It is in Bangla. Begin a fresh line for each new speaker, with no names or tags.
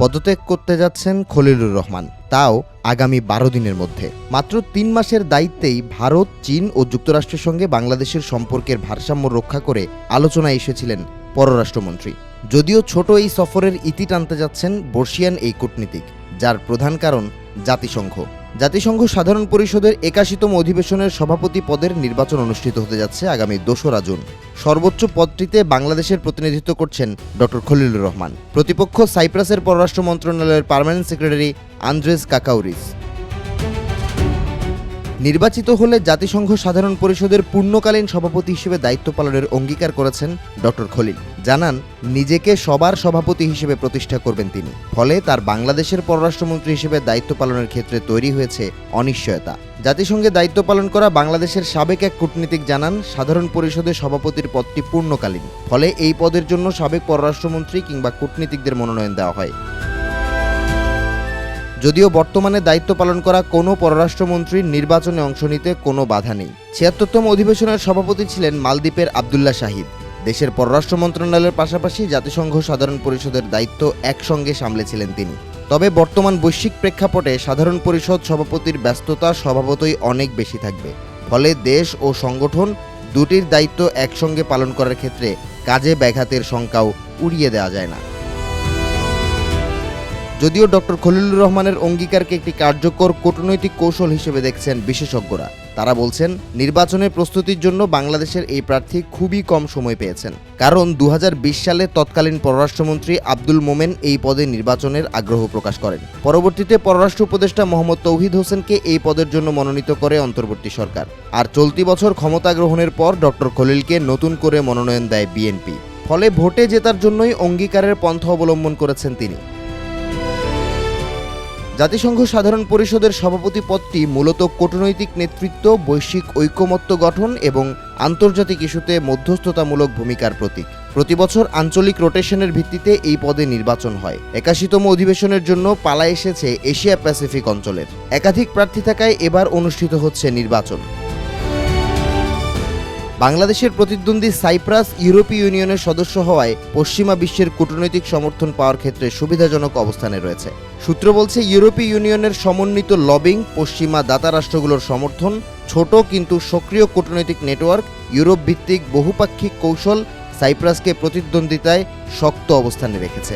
পদত্যাগ করতে যাচ্ছেন খলিলুর রহমান, তাও আগামী 12 দিনের মধ্যে। মাত্র 3 মাসের দায়িত্বেই ভারত, চীন ও যুক্তরাষ্ট্রের সঙ্গে বাংলাদেশের সম্পর্কের ভারসাম্য রক্ষা করে আলোচনায় এসেছিলেন পররাষ্ট্রমন্ত্রী। যদিও ছোট এই সফরের ইতি টানতে যাচ্ছেন বর্ষিয়ান এই কূটনীতিক, যার প্রধান কারণ জাতিসংঘ সাধারণ পরিষদের 81তম অধিবেশনের সভাপতি পদের নির্বাচন অনুষ্ঠিত হতে যাচ্ছে আগামী 2রা জুন। সর্বোচ্চ পদটিতে বাংলাদেশের প্রতিনিধিত্ব করছেন ডক্টর খলিলুর রহমান। প্রতিপক্ষ সাইপ্রাসের পররাষ্ট্র মন্ত্রণালয়ের পার্মানেন্ট সেক্রেটারি আন্দ্রেস কাকাউরিস। নির্বাচিত হলে জাতিসংঘ সাধারণ পরিষদের পূর্ণকালীন সভাপতি হিসেবে দায়িত্ব পালনের অঙ্গীকার করেছেন ডক্টর খলিল। জানান, নিজেকে সবার সভাপতি হিসেবে প্রতিষ্ঠা করবেন তিনি। ফলে তার বাংলাদেশের পররাষ্ট্রমন্ত্রী হিসেবে দায়িত্ব পালনের ক্ষেত্রে তৈরি হয়েছে অনিশ্চয়তা। জাতিসংঘে দায়িত্ব পালন করা বাংলাদেশের সাবেক এক কূটনীতিক জানান, সাধারণ পরিষদের সভাপতির পদটি পূর্ণকালীন। ফলে এই পদের জন্য সাবেক পররাষ্ট্রমন্ত্রী কিংবা কূটনীতিকদের মনোনয়ন দেওয়া হয়। যদিও বর্তমানে দায়িত্ব পালন করা কোনো পররাষ্ট্রমন্ত্রীর নির্বাচনে অংশ নিতে কোনো বাধা নেই। ৭৬তম অধিবেশনের সভাপতি ছিলেন মালদ্বীপের আবদুল্লাহ শাহিদ। দেশের পররাষ্ট্র মন্ত্রণালয়ের পাশাপাশি জাতিসংঘ সাধারণ পরিষদের দায়িত্ব একসঙ্গে সামলেছিলেন তিনি। তবে বর্তমান বৈশ্বিক প্রেক্ষাপটে সাধারণ পরিষদ সভাপতির ব্যস্ততা স্বভাবতই অনেক বেশি থাকবে। ফলে দেশ ও সংগঠন দুটির দায়িত্ব একসঙ্গে পালন করার ক্ষেত্রে কাজে ব্যাঘাতের শঙ্কাও উড়িয়ে দেওয়া যায় না। যদিও ডক্টর খলিলুর রহমানের অঙ্গীকারকে একটি কার্যকর কূটনৈতিক কৌশল হিসেবে দেখছেন বিশেষজ্ঞরা। তারা বলছেন, নির্বাচনের প্রস্তুতির জন্য বাংলাদেশের এই প্রার্থী খুবই কম সময় পেয়েছেন। কারণ 2020 সালে তৎকালীন পররাষ্ট্রমন্ত্রী আব্দুল মোমেন এই পদে নির্বাচনের আগ্রহ প্রকাশ করেন। পরবর্তীতে পররাষ্ট্র উপদেষ্টা মোহাম্মদ তৌহিদ হোসেনকে এই পদের জন্য মনোনীত করে অন্তর্বর্তী সরকার। আর চলতি বছর ক্ষমতা গ্রহণের পর ডক্টর খলিলকে নতুন করে মনোনয়ন দেয় বিএনপি। ফলে ভোটে জেতার জন্যই অঙ্গীকারের পন্থা অবলম্বন করেছেন তিনি। জাতিসংঘ সাধারণ পরিষদের সভাপতি পদটি মূলত কূটনৈতিক নেতৃত্ব, বৈশ্বিক ঐকমত্য গঠন এবং আন্তর্জাতিক ইস্যুতে মধ্যস্থতামূলক ভূমিকার প্রতীক। প্রতিবছর আঞ্চলিক রোটেশনের ভিত্তিতে এই পদে নির্বাচন হয়। 81তম অধিবেশনের জন্য পালা এসেছে এশিয়া প্যাসিফিক অঞ্চলের। একাধিক প্রার্থী থাকায় এবার অনুষ্ঠিত হচ্ছে নির্বাচন। বাংলাদেশের প্রতিদ্বন্দ্বী সাইপ্রাস ইউরোপীয় ইউনিয়নের সদস্য হওয়ায় পশ্চিমা বিশ্বের কূটনৈতিক সমর্থন পাওয়ার ক্ষেত্রে সুবিধাজনক অবস্থানে রয়েছে। সূত্র বলছে, ইউরোপীয় ইউনিয়নের সমন্বিত লবিং, পশ্চিমা দাতা রাষ্ট্রগুলোর সমর্থন, ছোট কিন্তু সক্রিয় কূটনৈতিক নেটওয়ার্ক, ইউরোপ ভিত্তিক বহুপাক্ষিক কৌশল সাইপ্রাসকে প্রতিদ্বন্দ্বিতায় শক্ত অবস্থানে রেখেছে।